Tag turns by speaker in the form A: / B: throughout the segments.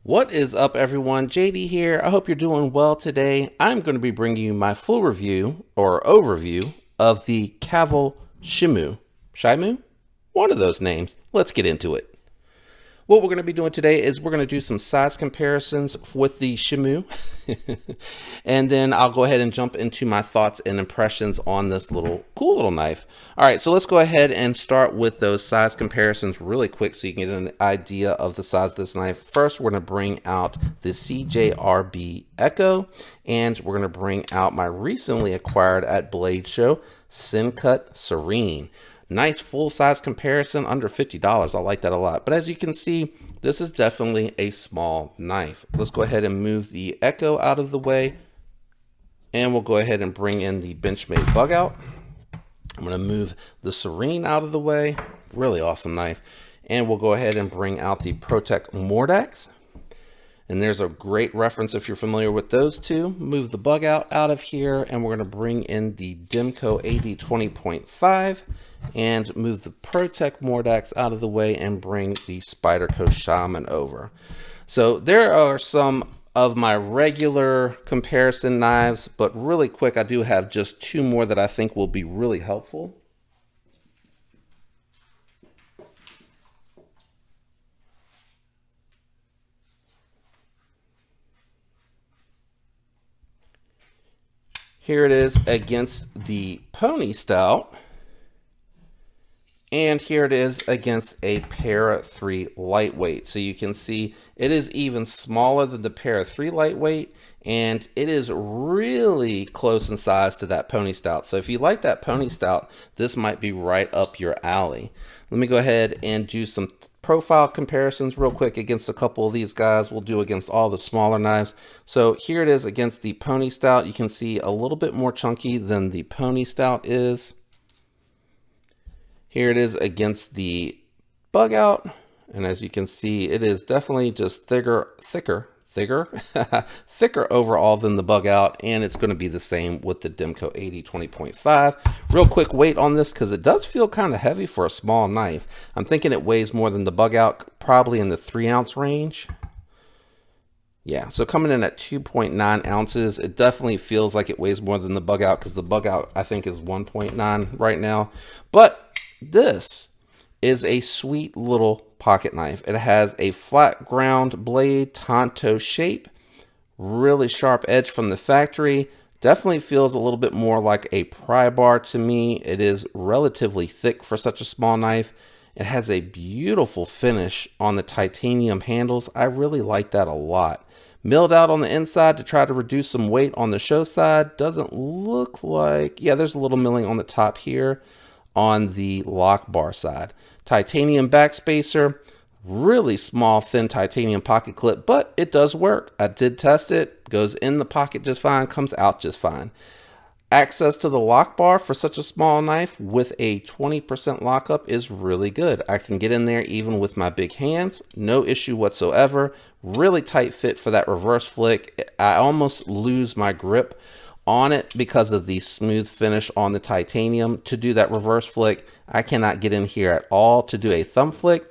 A: What is up, everyone? JD here. I hope you're doing well today. I'm going to be bringing you my full review or overview of the Cavol Shimo. Shimo? One of those names. Let's get into it. What we're going to be doing today is we're going to do some size comparisons with the Shimo. And then I'll go ahead and jump into my thoughts and impressions on this cool little knife. All right, so let's go ahead and start with those size comparisons really quick so you can get an idea of the size of this knife. First, we're going to bring out the CJRB Echo, and we're going to bring out my recently acquired at Blade Show Syncut Serene. Nice full-size comparison, under $50. I like that a lot. But as you can see, this is definitely a small knife. Let's go ahead and move the Echo out of the way. And we'll go ahead and bring in the Benchmade bug out. I'm going to move the Serene out of the way. Really awesome knife. And we'll go ahead and bring out the Protect Mordax. And there's a great reference if you're familiar with those two. Move the bug out of here. And we're going to bring in the Demco AD 20.5. And move the Protect Mordax out of the way and bring the Spyderco Shaman over. So there are some of my regular comparison knives, but really quick, I do have just two more that I think will be really helpful. Here it is against the Pony Stout. And here it is against a Para 3 lightweight. So you can see it is even smaller than the Para 3 lightweight, and it is really close in size to that Pony Stout. So if you like that Pony Stout, this might be right up your alley. Let me go ahead and do some profile comparisons real quick against a couple of these guys. We'll do against all the smaller knives. So here it is against the Pony Stout. You can see a little bit more chunky than the Pony Stout is. Here it is against the bug out, and as you can see, it is definitely just thicker overall than the bug out, and it's going to be the same with the Demco AD 20.5. Real quick weight on this, because it does feel kind of heavy for a small knife. I'm thinking it weighs more than the bug out, probably in the 3-ounce range. Yeah, so coming in at 2.9 ounces, it definitely feels like it weighs more than the bug out, because the bug out I think is 1.9 right now. But this is a sweet little pocket knife. It has a flat ground blade, Tonto shape, really sharp edge from the factory. Definitely feels a little bit more like a pry bar to me. It is relatively thick for such a small knife. It has a beautiful finish on the titanium handles. I really like that a lot. Milled out on the inside to try to reduce some weight on the show side. Doesn't look like, yeah, there's a little milling on the top here on the lock bar side. Titanium backspacer, really small, thin titanium pocket clip, but it does work. I did test it. Goes in the pocket just fine, comes out just fine. Access to the lock bar for such a small knife with a 20% lockup is really good. I can get in there even with my big hands, no issue whatsoever. Really tight fit for that reverse flick. I almost lose my grip on it because of the smooth finish on the titanium. To do that reverse flick, I cannot get in here at all to do a thumb flick.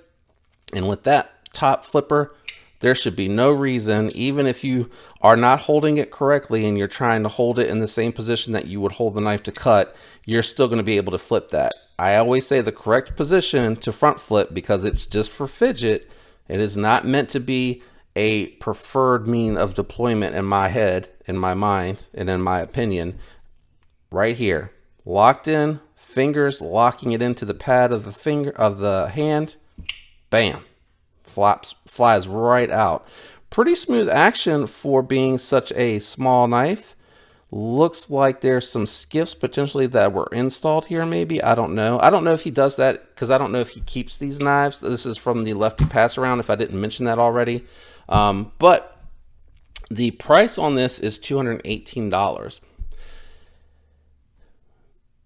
A: And with that top flipper, there should be no reason, even if you are not holding it correctly and you're trying to hold it in the same position that you would hold the knife to cut, you're still going to be able to flip that. I always say the correct position to front flip because it's just for fidget. It is not meant to be a preferred mean of deployment in my head, in my mind, and in my opinion. Right here, locked in, fingers locking it into the pad of the hand, bam, flies right out. Pretty smooth action for being such a small knife. Looks like there's some skiffs potentially that were installed here, maybe. I don't know. I don't know if he does that because I don't know if he keeps these knives. This is from the Lefty Pass Around, if I didn't mention that already. But the price on this is $218.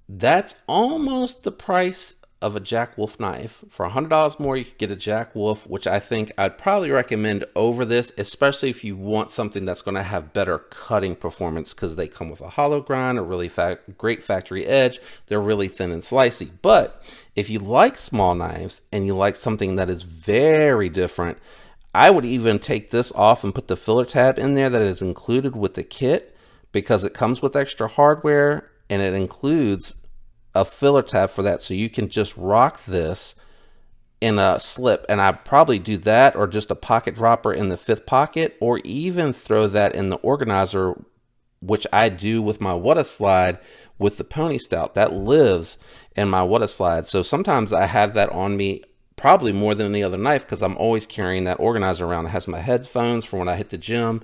A: That's almost the price of a Jack Wolf knife. For $100 more, you could get a Jack Wolf, which I think I'd probably recommend over this, especially if you want something that's going to have better cutting performance, because they come with a hollow grind, a really great factory edge. They're really thin and slicey. But if you like small knives and you like something that is very different, I would even take this off and put the filler tab in there that is included with the kit, because it comes with extra hardware and it includes a filler tab for that. So you can just rock this in a slip, and I'd probably do that, or just a pocket dropper in the 5th pocket, or even throw that in the organizer, which I do with my Wutta Slide with the Pony Stout. That lives in my Wutta Slide. So sometimes I have that on me, probably more than any other knife, because I'm always carrying that organizer around. It has my headphones for when I hit the gym,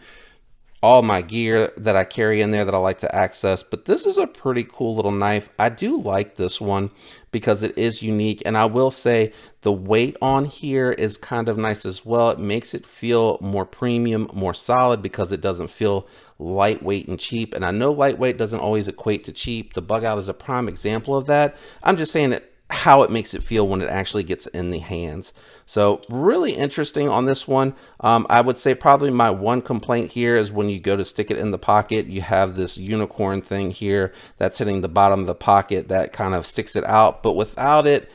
A: all my gear that I carry in there that I like to access. But this is a pretty cool little knife. I do like this one because it is unique, and I will say the weight on here is kind of nice as well. It makes it feel more premium, more solid, because it doesn't feel lightweight and cheap. And I know lightweight doesn't always equate to cheap. The Bug Out is a prime example of that. I'm just saying it, how it makes it feel when it actually gets in the hands. So really interesting on this one. I would say probably my one complaint here is when you go to stick it in the pocket, you have this unicorn thing here that's hitting the bottom of the pocket that kind of sticks it out. But without it,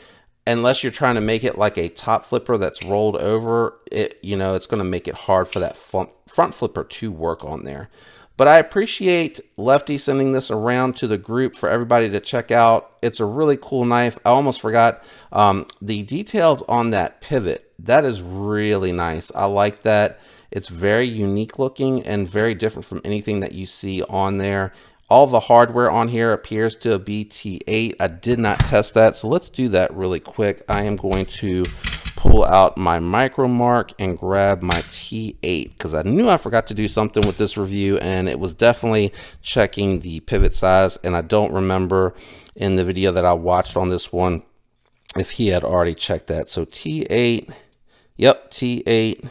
A: unless you're trying to make it like a top flipper that's rolled over, it, you know, it's going to make it hard for that front flipper to work on there. But I appreciate Lefty sending this around to the group for everybody to check out. It's a really cool knife. I almost forgot the details on that pivot. That is really nice. I like that. It's very unique looking and very different from anything that you see on there. All the hardware on here appears to be T8. I did not test that, so let's do that really quick. I am going to pull out my micro mark and grab my T8, because I knew I forgot to do something with this review, and it was definitely checking the pivot size. And I don't remember in the video that I watched on this one if he had already checked that. So T8, yep, T8,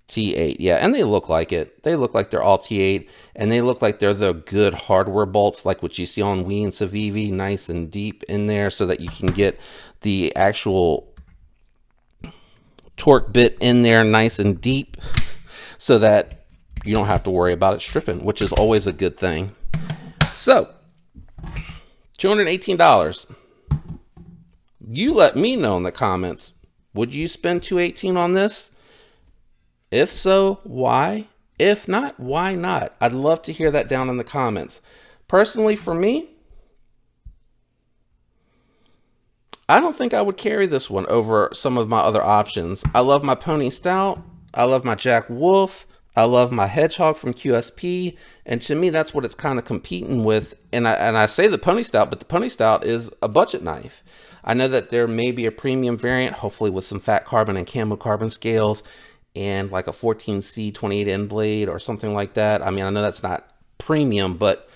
A: T8, yeah, and they look like it. They look like they're all T8, and they look like they're the good hardware bolts, like what you see on Wii and Civivi, nice and deep in there, so that you can get the actual torque bit in there nice and deep, so that you don't have to worry about it stripping, which is always a good thing. So $218. You let me know in the comments, would you spend $218 on this? If so, why? If not, why not? I'd love to hear that down in the comments. Personally, for me, I don't think I would carry this one over some of my other options. I love my Pony Stout. I love my Jack Wolf. I love my Hedgehog from QSP. And to me, that's what it's kind of competing with. And I say the Pony Stout, but the Pony Stout is a budget knife. I know that there may be a premium variant, hopefully with some fat carbon and camo carbon scales, and like a 14C 28N blade or something like that. I mean, I know that's not premium, but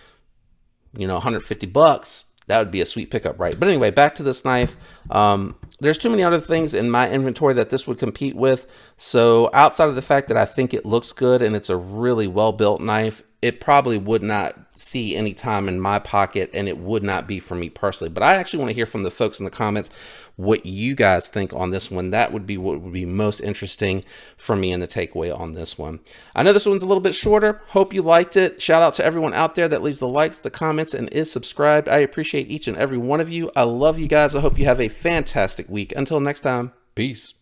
A: you know, 150 bucks, that would be a sweet pickup, right? But anyway, back to this knife. There's too many other things in my inventory that this would compete with. So outside of the fact that I think it looks good and it's a really well-built knife, it probably would not see any time in my pocket, and it would not be for me personally. But I actually want to hear from the folks in the comments what you guys think on this one. That would be what would be most interesting for me in the takeaway on this one. I know this one's a little bit shorter. Hope you liked it. Shout out to everyone out there that leaves the likes, the comments, and is subscribed. I appreciate each and every one of you. I love you guys. I hope you have a fantastic week. Until next time, peace.